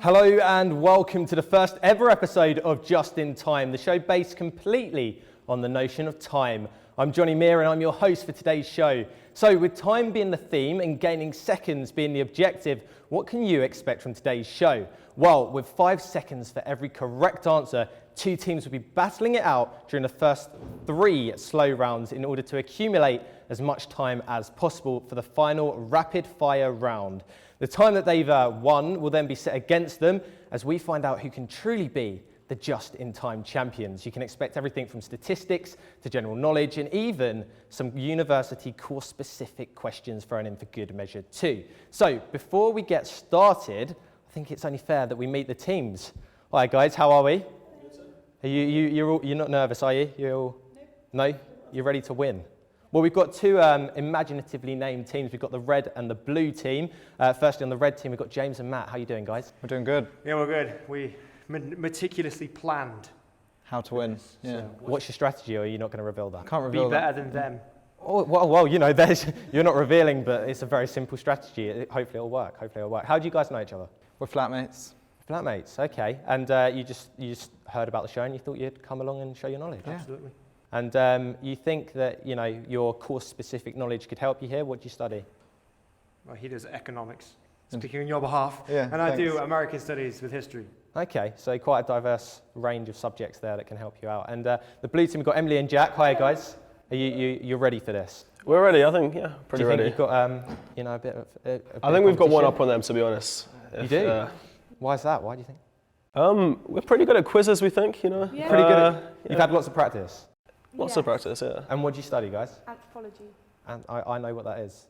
Hello and welcome to the first ever episode of Just in Time, the show based completely on the notion of time. I'm Jonny, Meah, and I'm your host for today's show. So with time being the theme and gaining seconds being the objective, what can you expect from today's show? Well, with 5 seconds for every correct answer, two teams will be battling it out during the first 3 slow rounds in order to accumulate as much time as possible for the final rapid fire round. The time that they've won will then be set against them as we find out who can truly be the just-in-time champions. You can expect everything from statistics to general knowledge and even some university course-specific questions thrown in for good measure too. So before we get started, I think it's only fair that we meet the teams. Hi guys, how are we? Are you're not nervous, are you? You're all, no? You're ready to win? Well, we've got two imaginatively named teams. We've got the red and the blue team. Firstly, on the red team, we've got James and Matt. How are you doing, guys? We're doing good. Yeah, we're good. We meticulously planned how to win. Yeah. So what's your strategy, or are you not going to reveal that? Can't reveal be better than them. Oh, well, you know, you're not revealing, but it's a very simple strategy. Hopefully it'll work. How do you guys know each other? We're flatmates. Flatmates, okay. And you just heard about the show and you thought you'd come along and show your knowledge? Yeah. Absolutely. And you think that, you know, your course-specific knowledge could help you here? What do you study? Well, he does economics, speaking on your behalf. Yeah, and I do American studies with history. Okay, so quite a diverse range of subjects there that can help you out. And the blue team, we've got Emily and Jack. Hi, guys. Are you're ready for this? We're ready, I think, yeah, pretty do you ready. Think you've got, you know, a bit of I think we've got one up on them, to be honest. You do? Why is that? Why do you think? We're pretty good at quizzes, we think, you know. Yeah. Pretty good at, you've had lots of practice? Lots of practice, yeah. And what do you study, guys? Anthropology. And I know what that is.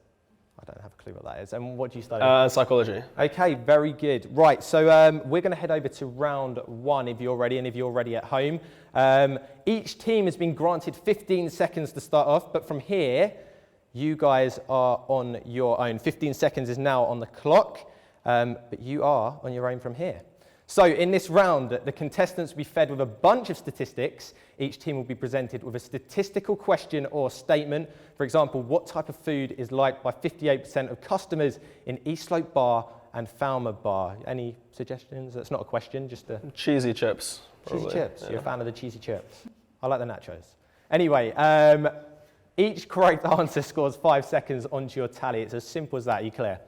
I don't have a clue what that is. And what do you study? Psychology. Okay, very good. Right, so we're going to head over to round 1 if you're ready, and if you're ready at home. Each team has been granted 15 seconds to start off, but from here, you guys are on your own. 15 seconds is now on the clock, but you are on your own from here. So in this round, the contestants will be fed with a bunch of statistics. Each team will be presented with a statistical question or statement. For example, what type of food is liked by 58% of customers in East Slope Bar and Falmer Bar? Any suggestions? That's not a question, just a... Cheesy chips, probably. Cheesy chips. Yeah. You're a fan of the cheesy chips. I like the nachos. Anyway, each correct answer scores 5 seconds onto your tally. It's as simple as that. Are you clear?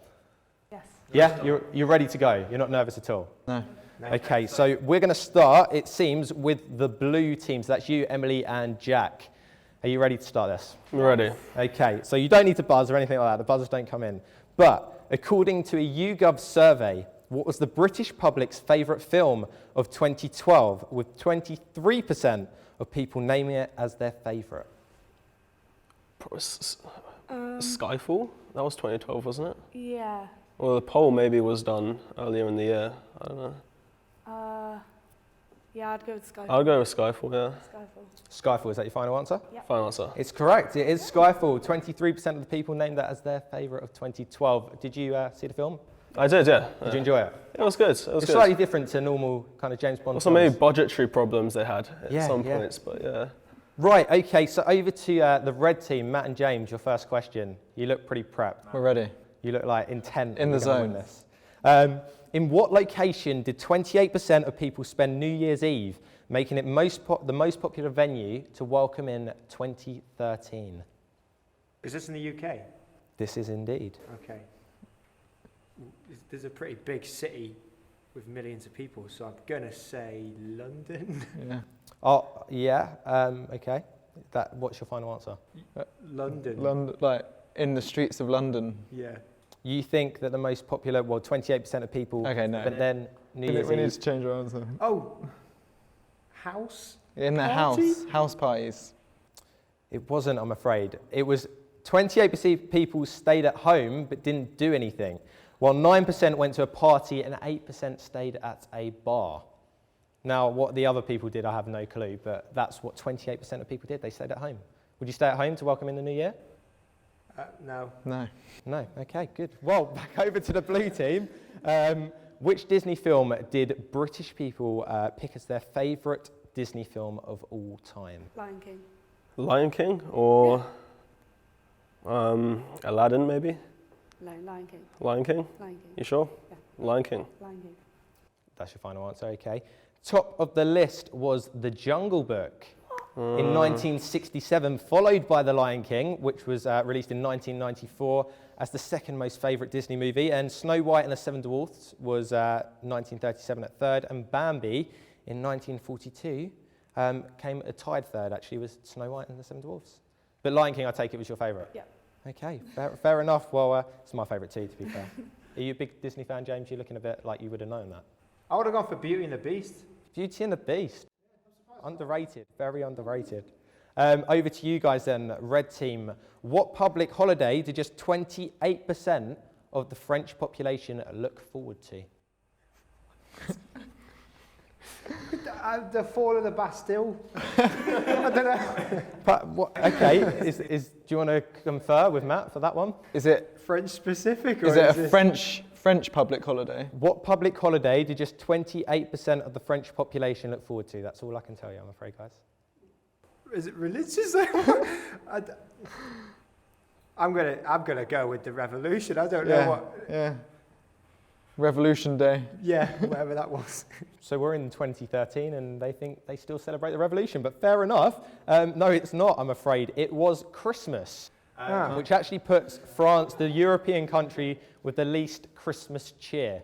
Yes. Yeah? You're ready to go? You're not nervous at all? No. Okay, so we're going to start, it seems, with the blue team. So that's you, Emily, and Jack. Are you ready to start this? We're ready. Okay, so you don't need to buzz or anything like that. The buzzers don't come in. But according to a YouGov survey, what was the British public's favourite film of 2012, with 23% of people naming it as their favourite? Skyfall? That was 2012, wasn't it? Yeah. Well, the poll maybe was done earlier in the year. I don't know. Yeah, I'd go with Skyfall. I'll go with Skyfall, yeah. Skyfall, is that your final answer? Yep. Final answer. It's correct, it is Skyfall. 23% of the people named that as their favourite of 2012. Did you see the film? I did, yeah. Did you enjoy it? It was good. It was It's good. slightly different to normal kind of James Bond Also films. maybe budgetary problems they had at some Yeah. points, but yeah. Right, okay, so over to the red team, Matt and James, your first question. You look pretty prepped. We're ready. You look like intent. In the you're gonna zone. win this. In what location did 28% of people spend New Year's Eve, making it the most popular venue to welcome in 2013? Is this in the UK? This is indeed. Okay. There's a pretty big city with millions of people, so I'm going to say London. Yeah. Oh, yeah, okay. What's your final answer? London. London, like in the streets of London. Yeah. You think that the most popular, 28% of people, Okay, no. but then New We Year's need Eve. to change our answer. Oh, house? In the Party? house parties. It wasn't, I'm afraid. It was 28% of people stayed at home but didn't do anything, while 9% went to a party and 8% stayed at a bar. Now, what the other people did, I have no clue, but that's what 28% of people did. They stayed at home. Would you stay at home to welcome in the new year? No. No. No. Okay, good. Well, back over to the blue team. Which Disney film did British people pick as their favourite Disney film of all time? Lion King. Lion King or Aladdin, maybe? Lion King. Lion King? Lion King. You sure? Yeah. Lion King. Lion King. That's your final answer, okay. Top of the list was The Jungle Book in 1967, followed by The Lion King, which was released in 1994 as the second most favourite Disney movie, and Snow White and the Seven Dwarfs was 1937 at third, and Bambi in 1942 came a tied third, actually, with Snow White and the Seven Dwarfs. But Lion King, I take it, was your favourite? Yeah. Okay, fair enough. Well, it's my favourite too, to be fair. Are you a big Disney fan, James? You're looking a bit like you would have known that. I would have gone for Beauty and the Beast. Beauty and the Beast. Underrated, very underrated. Over to you guys then, red team. What public holiday did just 28% of the French population look forward to? The fall of the Bastille. I don't know. But okay, do you want to confer with Matt for that one? Is it French specific? Or is it a this- French public holiday? What public holiday did just 28% of the French population look forward to? That's all I can tell you, I'm afraid, guys. Is it religious? I'm gonna go with the revolution. I don't know what. Yeah. Revolution Day. Yeah, whatever that was. So we're in 2013 and they think they still celebrate the revolution, but fair enough. No, it's not, I'm afraid. It was Christmas, which actually puts France, the European country, with the least Christmas cheer.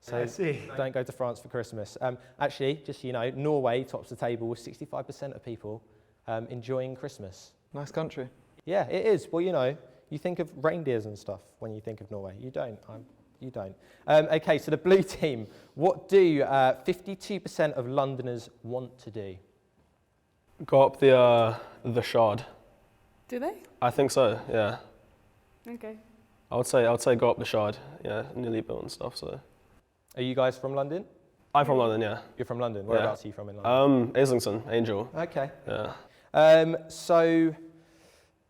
So I see. don't go to France for Christmas. Actually, just so you know, Norway tops the table with 65% of people enjoying Christmas. Nice country. Yeah, it is. Well, you know, you think of reindeers and stuff when you think of Norway. You don't. You don't. Okay, so the blue team, what do 52% of Londoners want to do? Go up the Shard. Do they? I think so. Yeah. Okay. I would say go up the Shard. Yeah, nearly built and stuff. So. Are you guys from London? I'm from London. Yeah. You're from London. Whereabouts are you from in London? Islington, Angel. Okay. Yeah. So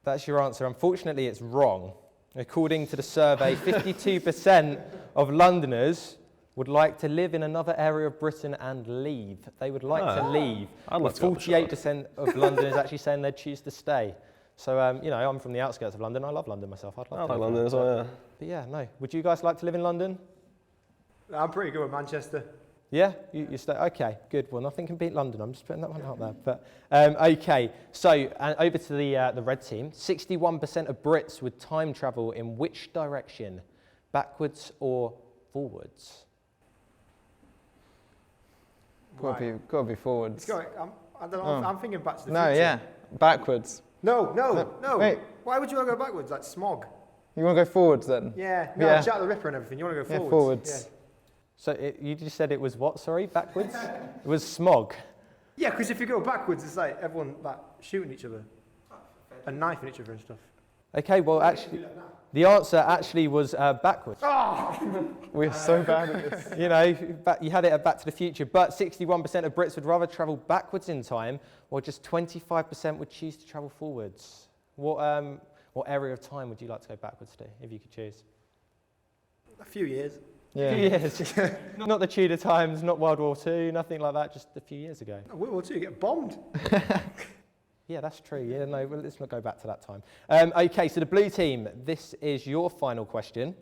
that's your answer. Unfortunately, it's wrong. According to the survey, 52% of Londoners would like to live in another area of Britain and leave. They would like to leave. I'd like With to go up the Shard. 48% of Londoners actually saying they'd choose to stay. So, you know, I'm from the outskirts of London. I love London myself. I'd love I to like live London there. as well. Yeah. But yeah, no. Would you guys like to live in London? I'm pretty good with Manchester. Yeah, you stay. Okay, good. Well, nothing can beat London. I'm just putting that one out there. But okay, so over to the red team. 61% of Brits would time travel in which direction, backwards or forwards? Gotta be forwards. It's going, I don't know. I'm thinking back to the No, future. yeah, backwards. No. Wait. Why would you want to go backwards? Like smog. You want to go forwards then? Yeah. No, Yeah. Jack the Ripper and everything. You want to go Yeah, forwards. forwards. So you just said it was what? Sorry, backwards? It was smog. Yeah, because if you go backwards, it's like everyone like shooting each other and knifing each other and stuff. Okay, well actually, the answer actually was backwards. We're so bad at this. You know, you had it at Back to the Future, but 61% of Brits would rather travel backwards in time, while just 25% would choose to travel forwards. What area of time would you like to go backwards to, if you could choose? A few years. Yeah. A few years. Not the Tudor times, not World War II, nothing like that, just a few years ago. World War II, you get bombed. Yeah, that's true. Yeah, no, well, let's not go back to that time. Okay, so the blue team, this is your final question.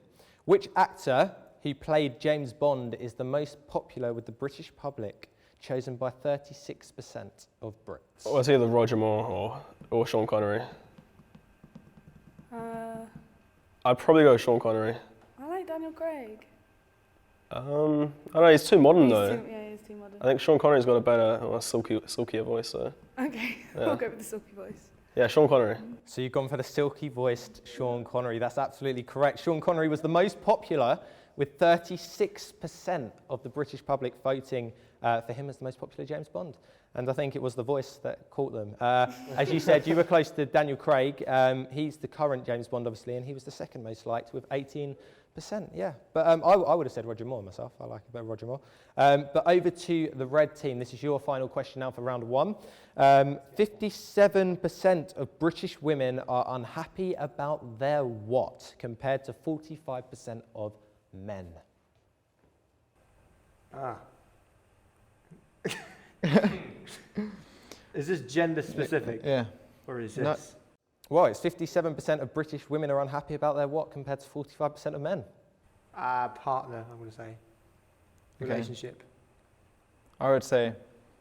Which actor who played James Bond is the most popular with the British public, chosen by 36% of Brits? Well, it's either Roger Moore or Sean Connery. I'd probably go Sean Connery. I like Daniel Craig. I don't know, he's too modern though. He's too modern. I think Sean Connery's got a better, silkier voice. So. Okay, Yeah. we'll go with the silky voice. Yeah, Sean Connery. So you've gone for the silky-voiced Sean Connery. That's absolutely correct. Sean Connery was the most popular, with 36% of the British public voting for him as the most popular James Bond. And I think it was the voice that caught them. As you said, you were close to Daniel Craig. He's the current James Bond, obviously, and he was the second most liked with 18%. Yeah, but I would have said Roger Moore myself. I like a bit of Roger Moore. But over to the red team. This is your final question now for round one. 57% of British women are unhappy about their what, compared to 45% of men. Is this gender specific? Yeah. Or is No. this? Well, it's 57% of British women are unhappy about their what, compared to 45% of men. Partner, I'm going to say. Okay. Relationship. I would say,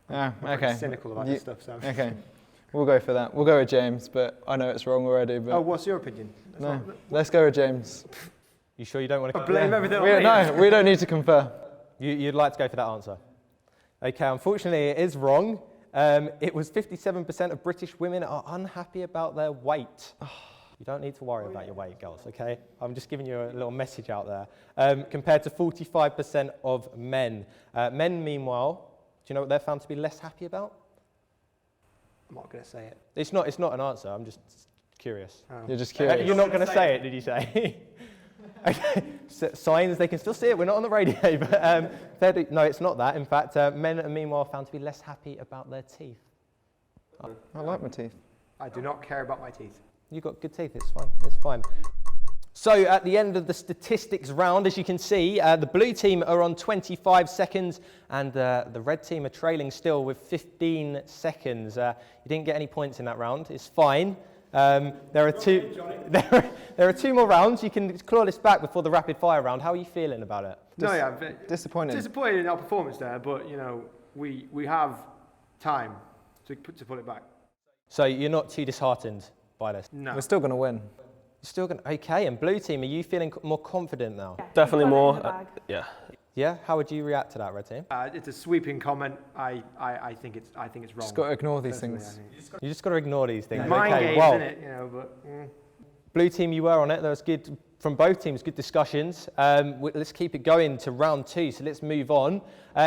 I'm pretty okay. cynical about You- this stuff, so. Okay, we'll go for that. We'll go with James, but I know it's wrong already. But Oh, what's your opinion? no, let's go with James. You sure you don't want to? I blame everything on me. No, we don't need to confer. You'd like to go for that answer? Okay, unfortunately it is wrong. It was 57% of British women are unhappy about their weight. You don't need to worry about your weight, girls, okay? I'm just giving you a little message out there. Compared to 45% of men. Men, meanwhile, do you know what they're found to be less happy about? I'm not going to say it. It's not an answer, I'm just curious. Oh. You're just curious. You're not going to say it, did you say? Okay, signs, they can still see it, we're not on the radio, but no, it's not that. In fact, men are meanwhile found to be less happy about their teeth. I like my teeth. I do not care about my teeth. You've got good teeth, it's fine, it's fine. So at the end of the statistics round, as you can see, the blue team are on 25 seconds and the red team are trailing still with 15 seconds. You didn't get any points in that round, it's fine. There are two more rounds. You can claw this back before the rapid fire round. How are you feeling about it? I'm Disappointed. disappointed in our performance there, but you know, we have time to pull it back. So you're not too disheartened by this? No. We're still going to win. You're still going to, okay, and blue team, are you feeling more confident now? Definitely Got it in more. the bag. Yeah. Yeah? How would you react to that, red team? It's a sweeping comment. I think it's wrong. Just got to ignore these Personally, things. I think. You just got to ignore these things. Mind Okay, games, well, innit? You know, but. blue team, you were on it. There was good, from both teams, good discussions. Let's keep it going to round two, so let's move on.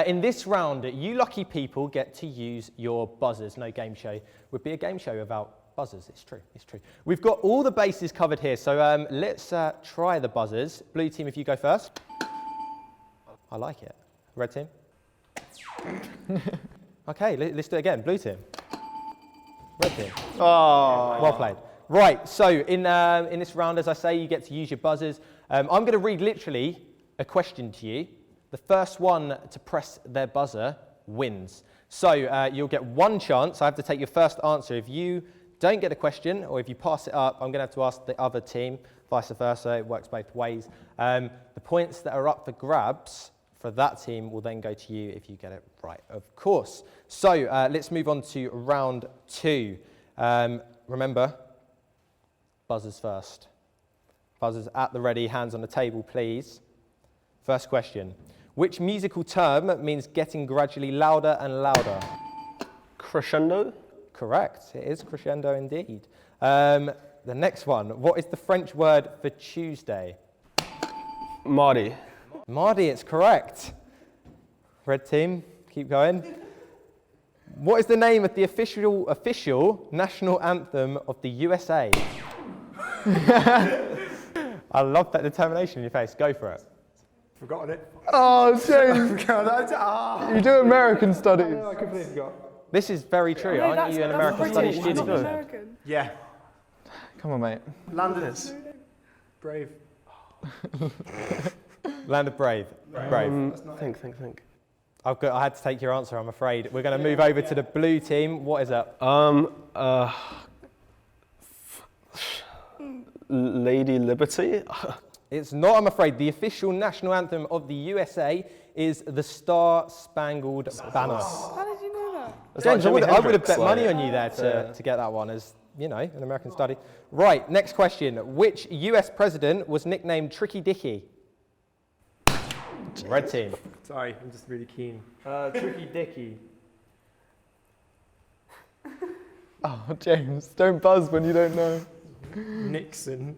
In this round, you lucky people get to use your buzzers. No game show would be a game show without buzzers. It's true, it's true. We've got all the bases covered here, so let's try the buzzers. Blue team, if you go first. I like it. Red team. Okay, let's do it again. Blue team. Red team. Oh. Well played. Right, so in this round, as I say, you get to use your buzzers. I'm going to read literally a question to you. The first one to press their buzzer wins. So you'll get one chance. I have to take your first answer. If you don't get a question, or if you pass it up, I'm going to have to ask the other team, vice versa. It works both ways. The points that are up for grabs for that team will then go to you if you get it right, of course. So let's move on to round two. Remember, buzzers first. Buzzers at the ready, hands on the table, please. First question. Which musical term means getting gradually louder and louder? Crescendo? Correct, it is crescendo indeed. The next one. What is the French word for Tuesday? Mardi. Mardi, it's correct. Red team, keep going. What is the name of the official national anthem of the USA? I love that determination in your face. Go for it. Forgotten it. Oh, James. You do American studies. I completely forgot. This is very true. No, Aren't you an that's American studies British, student? not American. Yeah. Come on, mate. Londoners. Brave. Land of Brave. Brave. Think. I had to take your answer, I'm afraid. We're going to move over to the blue team. What is it? Lady Liberty? It's not, I'm afraid. The official national anthem of the USA is the Star Spangled Banner. How did you know that? It's James, like Jimi I would have Hendrix, bet money like- on you there to get that one as, you know, an American study. Right, next question. Which US president was nicknamed Tricky Dicky? Red team. Sorry, I'm just really keen. Tricky Dicky. Oh, James, don't buzz when you don't know. Nixon.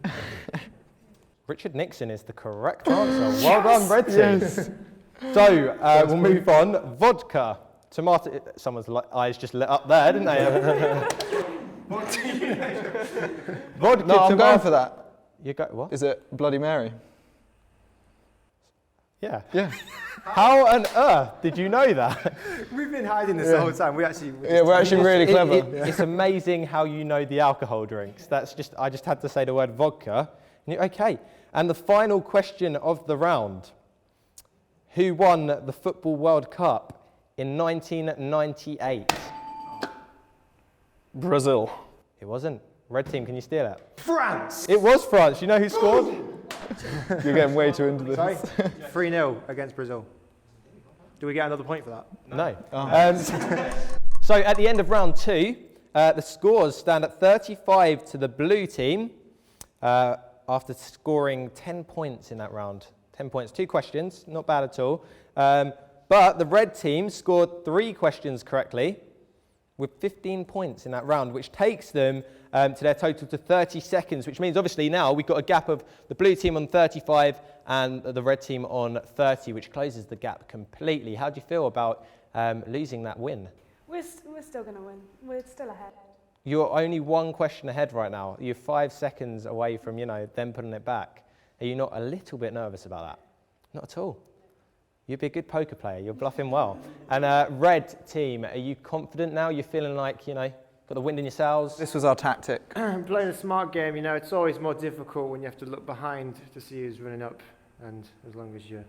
Richard Nixon is the correct answer. Well done, Red team. Yes. So, we'll move on. Vodka. Tomato. Someone's eyes just lit up there, didn't they? Vodka. No, I'm tomato. going for that. You go, what? Is it Bloody Mary? Yeah. Yeah. How on earth did you know that? We've been hiding this the whole time. We're We're actually really clever. It's amazing how you know the alcohol drinks. I just had to say the word vodka. Okay. And the final question of the round. Who won the Football World Cup in 1998? Brazil. It wasn't. Red team, can you steal it? France! It was France. You know who scored? You're getting way too into this. Sorry? 3-0 against Brazil. Do we get another point for that? No. Oh. So at the end of round 2, the scores stand at 35 to the blue team after scoring 10 points in that round. 10 points, 2 questions, not bad at all. But the red team scored 3 questions correctly with 15 points in that round, which takes them to their total to 30 seconds, which means obviously now we've got a gap of the blue team on 35 and the red team on 30, which closes the gap completely. How do you feel about losing that win? We're still going to win. We're still ahead. You're only 1 question ahead right now. You're 5 seconds away from, them putting it back. Are you not a little bit nervous about that? Not at all. You'd be a good poker player. You're bluffing well. And red team, are you confident now? You're feeling like, got the wind in your sails? This was our tactic. Playing a smart game, it's always more difficult when you have to look behind to see who's running up. And as long as you're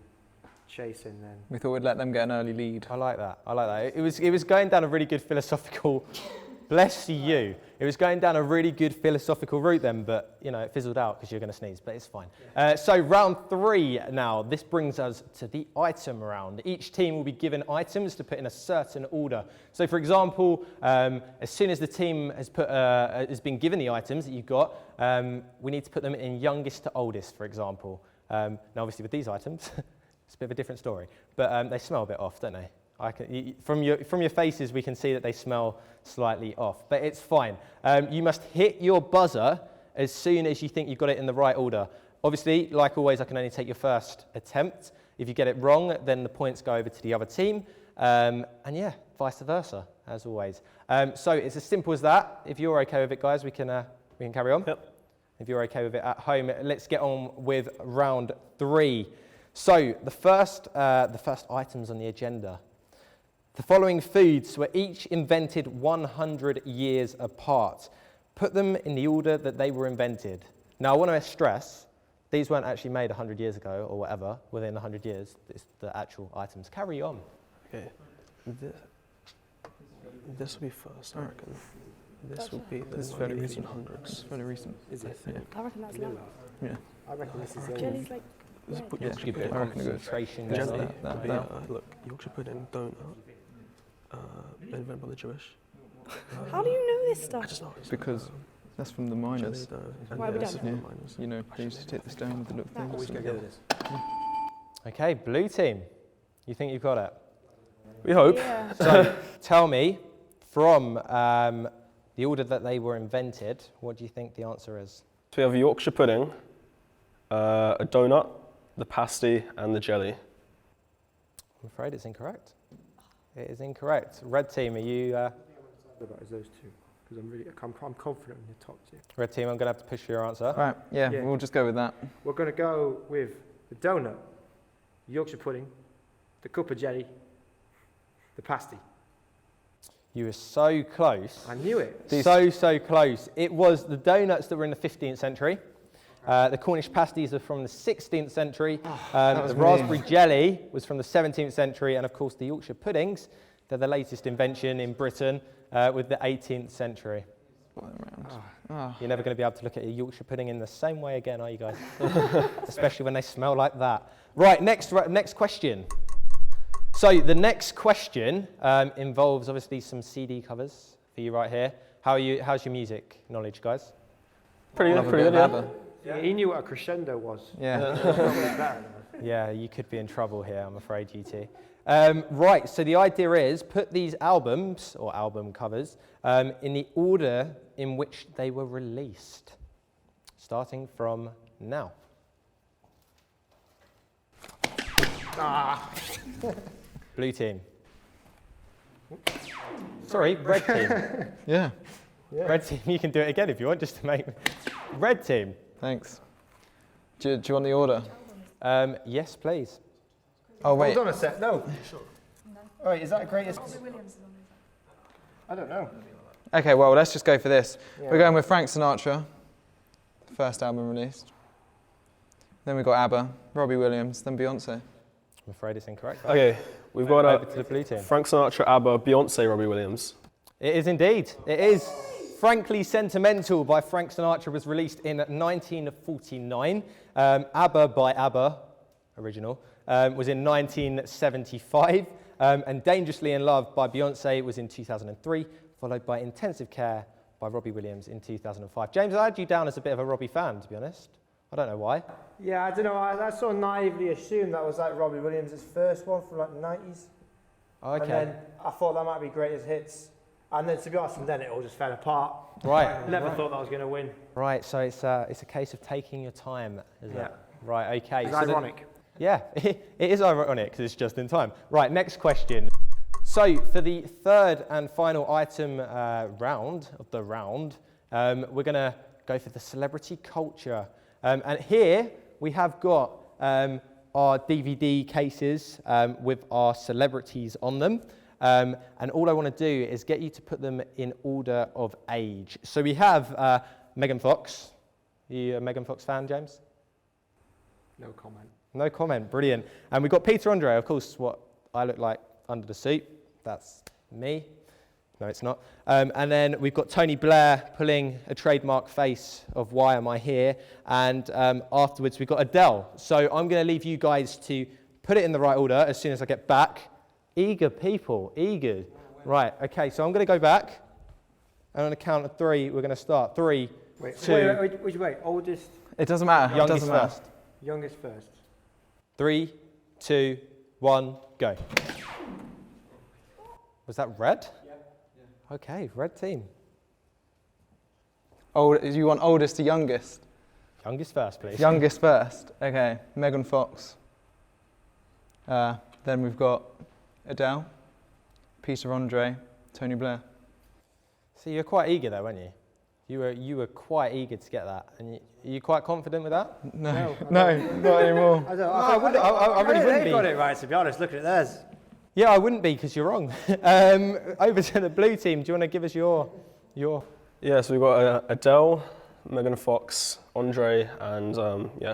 chasing, then... We thought we'd let them get an early lead. I like that. It was going down a really good philosophical... Bless you. It was going down a really good philosophical route then, but, it fizzled out because you're going to sneeze, but it's fine. So round 3 now. This brings us to the item round. Each team will be given items to put in a certain order. So, for example, as soon as the team has been given the items that you've got, we need to put them in youngest to oldest, for example. Now, obviously, with these items, it's a bit of a different story, but they smell a bit off, don't they? From your faces, we can see that they smell slightly off, but it's fine. You must hit your buzzer as soon as you think you've got it in the right order. Obviously, like always, I can only take your first attempt. If you get it wrong, then the points go over to the other team, and yeah, vice versa, as always. So it's as simple as that. If you're okay with it, guys, we can carry on. Yep. If you're okay with it at home, let's get on with round 3. So the first items on the agenda. The following foods were each invented 100 years apart. Put them in the order that they were invented. Now, I want to stress, these weren't actually made 100 years ago or whatever, within 100 years. It's the actual items. Carry on. Okay. This will be first, I reckon. This will be the 1900s. Very recent. Is it? Yeah. I reckon that's low. Yeah. I reckon this is the Jelly's like... Just red. put Yeah, Yorkshire I pudding. reckon it goes. Concentration. Jelly. that. Would be, look, Yorkshire pudding, donut, invented by the Jewish. How do you know this stuff? I just know. It's Because that's from the miners. jelly dough. And Why are we this done? is from the miners. They used to take the stone with the little things. Always and- go with this. Okay, blue team. You think you've got it? We hope. Yeah. So tell me, from the order that they were invented, what do you think the answer is? So we have Yorkshire pudding, a donut, the pasty, and the jelly. I'm afraid it's incorrect. It is incorrect. Red team, are you... About is those two, because I'm confident in the top 2. Red team, I'm going to have to push for your answer. Right, yeah, Yeah. we'll just go with that. We're going to go with the donut, Yorkshire pudding, the cup of jelly, the pasty. You were so close. I knew it. So close. It was the donuts that were in the 15th century. The Cornish pasties are from the 16th century. was The me. raspberry jelly was from the 17th century. And of course, the Yorkshire puddings, they're the latest invention in Britain with the 18th century. You're never going to be able to look at a Yorkshire pudding in the same way again, are you guys? Especially when they smell like that. Right, next question. So the next question involves obviously some CD covers for you right here. How's your music knowledge, guys? Pretty Love good, a bit pretty of good, yeah. ABBA. Yeah, he knew what a crescendo was. Yeah. Yeah, you could be in trouble here, I'm afraid, you two. Right, so the idea is put these albums, or album covers, in the order in which they were released, starting from now. Blue team. Sorry, red team. Yeah, Red team, you can do it again if you want, just to make... Red team. thanks. Do you want the order? Yes, please. Oh, wait. Hold on a sec. No. Oh, wait, is that greatest? I don't know. Okay, well, let's just go for this. Yeah. We're going with Frank Sinatra, first album released. Then we got ABBA, Robbie Williams, then Beyonce. I'm afraid it's incorrect. Okay, we've got Over to the blue team. Frank Sinatra, ABBA, Beyonce, Robbie Williams. It is indeed. It is. Frankly Sentimental by Frank Sinatra was released in 1949. ABBA by ABBA original, was in 1975, and Dangerously in Love by Beyonce was in 2003, followed by Intensive Care by Robbie Williams in 2005. James, I had you down as a bit of a Robbie fan, to be honest. I don't know why. Yeah, I don't know. I sort of naively assumed that was like Robbie Williams' first one from like the 90s. Okay. And then I thought that might be Greatest Hits. And then, to be honest, and then it all just fell apart. Right. Never thought that I was going to win. Right, so it's a case of taking your time, isn't it? Right, okay. It's so ironic. Yeah, it is ironic because it's just in time. Right, next question. So for the third and final item round of the round, we're going to go for the celebrity culture. And here we have got our DVD cases with our celebrities on them. And all I want to do is get you to put them in order of age. So we have Megan Fox. Are you a Megan Fox fan, James? No comment. No comment, brilliant. And we've got Peter Andre, of course, what I look like under the suit. That's me. No, it's not. And then we've got Tony Blair pulling a trademark face of Why Am I Here? And afterwards we've got Adele. So I'm going to leave you guys to put it in the right order as soon as I get back. Eager people, eager. Right, okay, so I'm going to go back. And on the count of three, we're going to start. 3, 2. Wait. Oldest, It doesn't matter. Youngest it doesn't matter. first. youngest first. 3, 2, 1, go. Was that red? Yeah. Okay, red team. You want oldest to youngest? Youngest first, please. Youngest first. Okay, Megan Fox. Then we've got Adele, Peter Andre, Tony Blair. So you're quite eager though, weren't you? You were quite eager to get that. And are you quite confident with that? No, not anymore. I really wouldn't be. They got it right, to be honest. Look at theirs. Yeah, I wouldn't be because you're wrong. Over to the blue team. Do you want to give us your? Yeah, so we've got Adele, Megan Fox, Andre, and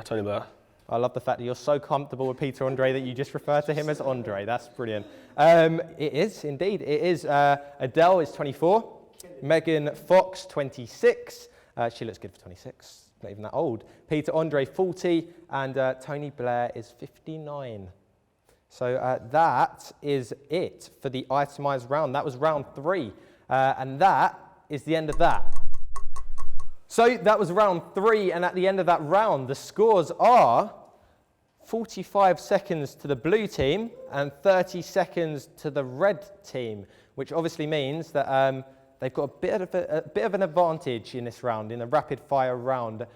Tony Blair. I love the fact that you're so comfortable with Peter Andre that you just refer to him as Andre. That's brilliant. It is, indeed. It is. Adele is 24. Megan Fox, 26. She looks good for 26. Not even that old. Peter Andre, 40. And Tony Blair is 59. So that is it for the itemised round. That was round 3. And that is the end of that. So that was round 3, and at the end of that round, the scores are 45 seconds to the blue team and 30 seconds to the red team, which obviously means that they've got a bit of an advantage in this round, in a rapid-fire round,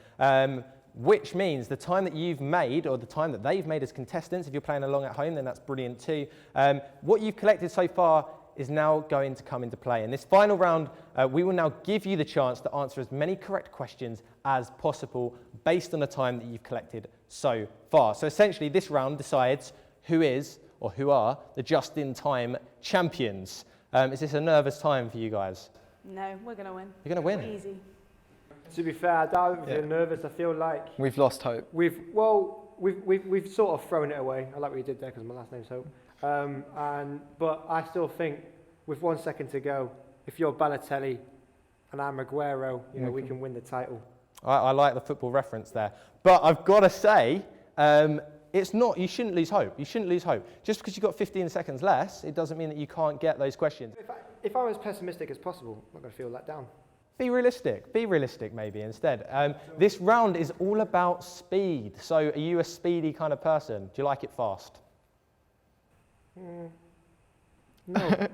which means the time that you've made, or the time that they've made as contestants, if you're playing along at home, then that's brilliant too. What you've collected so far is now going to come into play. In this final round, we will now give you the chance to answer as many correct questions as possible based on the time that you've collected so far. So essentially, this round decides who is, or who are, the just-in-time champions. Is this a nervous time for you guys? No, we're going to win. You're going to win? Easy. To be fair, I don't feel nervous. I feel like We've lost hope. we've sort of thrown it away. I like what you did there because my last name's Hope. But I still think with 1 second to go, if you're Balotelli and I'm Aguero, we can win the title. I like the football reference there. But I've got to say, it's not, you shouldn't lose hope. You shouldn't lose hope. Just because you've got 15 seconds less, it doesn't mean that you can't get those questions. If I was pessimistic as possible, I'm not going to feel let down. Be realistic maybe instead. This round is all about speed. So are you a speedy kind of person? Do you like it fast? No. Good.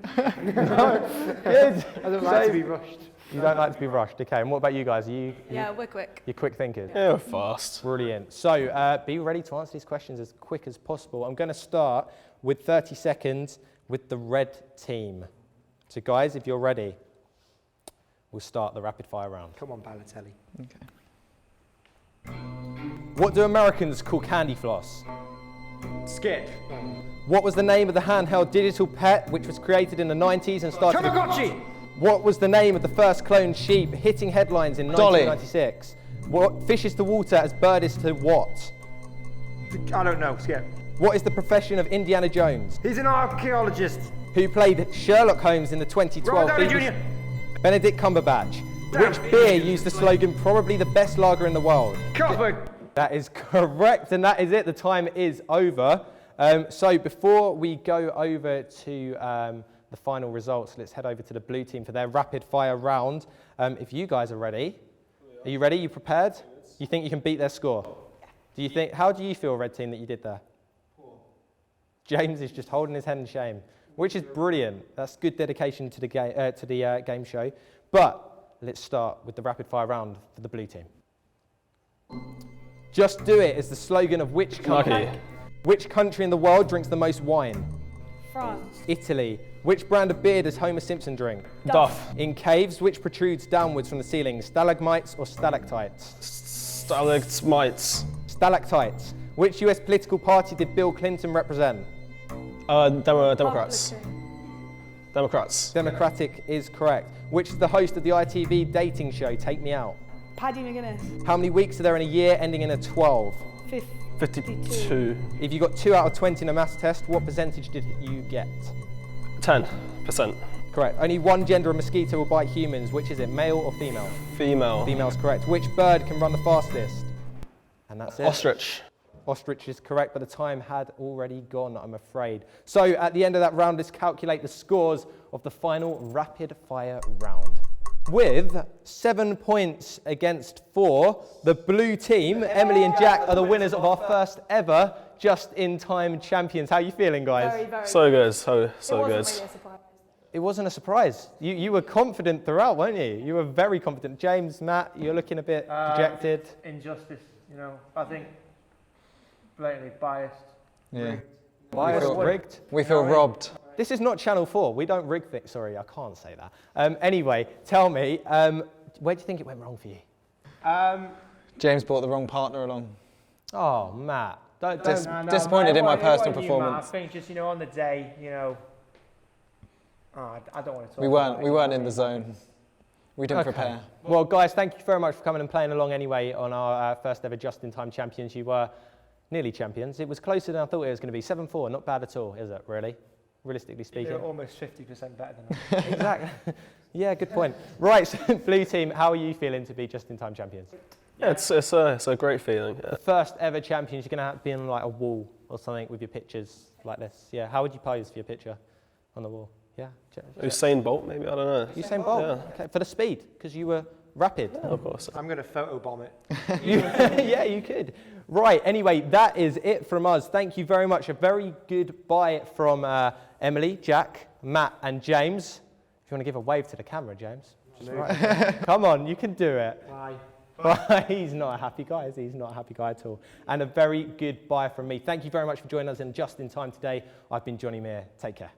I don't like to be rushed. You don't like to be rushed. Okay, and what about you guys? Yeah, we're quick. You're quick thinkers? Yeah, we're fast. Brilliant. So be ready to answer these questions as quick as possible. I'm going to start with 30 seconds with the red team. So guys, if you're ready, we'll start the rapid fire round. Come on, Balotelli. Okay. What do Americans call candy floss? Skip. What was the name of the handheld digital pet which was created in the 90s and started... Tamagotchi! What was the name of the first cloned sheep hitting headlines in Dolly. 1996? What fish is to water as bird is to what? I don't know. Skip. What is the profession of Indiana Jones? He's an archaeologist. Who played Sherlock Holmes in the 2012 Robert Downey BBC Jr. Benedict Cumberbatch. Which beer used the slogan, probably the best lager in the world? Carlsberg. That is correct, and that is it. The time is over. So before we go over to the final results, let's head over to the blue team for their rapid fire round. If you guys are ready, are you ready? You prepared? You think you can beat their score? Do you think? How do you feel, red team, that you did there? James is just holding his head in shame, which is brilliant. That's good dedication to the game show. But let's start with the rapid fire round for the blue team. Just do it is the slogan of which country? Lucky. Which country in the world drinks the most wine? France. Italy. Which brand of beer does Homer Simpson drink? Duff. In caves, which protrudes downwards from the ceiling? Stalagmites or stalactites? Stalagmites. Stalactites. Which US political party did Bill Clinton represent? Democrats. Democrats. Democratic is correct. Which is the host of the ITV dating show Take Me Out? Paddy McGuinness. How many weeks are there in a year ending in a 12? 52. If you got 2 out of 20 in a maths test, what percentage did you get? 10%. Correct. Only one gender of mosquito will bite humans. Which is it, male or female? Female. Female's correct. Which bird can run the fastest? And that's it. Ostrich. Ostrich is correct, but the time had already gone, I'm afraid. So at the end of that round, let's calculate the scores of the final rapid fire round. With 7 points against 4, the blue team, Emily and Jack, are the winners of our first ever just-in-time champions. How are you feeling, guys? Very, very So good. So It good. wasn't really a surprise. It wasn't a surprise. You were confident throughout, weren't you? You were very confident. James, Matt, you're looking a bit dejected. Injustice, I think blatantly biased. Yeah. Biased, rigged. We feel robbed. This is not Channel 4. We don't rig things. Sorry, I can't say that. Anyway, tell me, where do you think it went wrong for you? James brought the wrong partner along. Oh, Matt. Don't. Disappointed in my personal I performance. think just, on the day, I don't want to talk We weren't in the zone. We didn't prepare. Well, guys, thank you very much for coming and playing along anyway on our first ever Just-in-Time Champions. You were nearly champions. It was closer than I thought it was going to be. 7-4, not bad at all, is it, really? Realistically speaking. They're almost 50% better than us. Exactly. Yeah, good point. Right, so blue team, how are you feeling to be Just-in-Time Champions? Yeah, it's a great feeling. Yeah. The first ever champions, you're going to have to be on like a wall or something with your pictures like this. Yeah, how would you pose for your picture on the wall? Yeah. Usain Bolt, maybe, I don't know. Usain Bolt? Yeah. Okay, for the speed, because you were rapid. Yeah, of course. I'm going to photobomb it. Yeah, you could. Right, anyway, that is it from us. Thank you very much. A very good bye from Emily, Jack, Matt and James. If you want to give a wave to the camera, James. Right. Come on, you can do it. Bye. Bye. He's not a happy guy, is he? He's not a happy guy at all. And a very good bye from me. Thank you very much for joining us in Just in Time today. I've been Jonny Meah. Take care.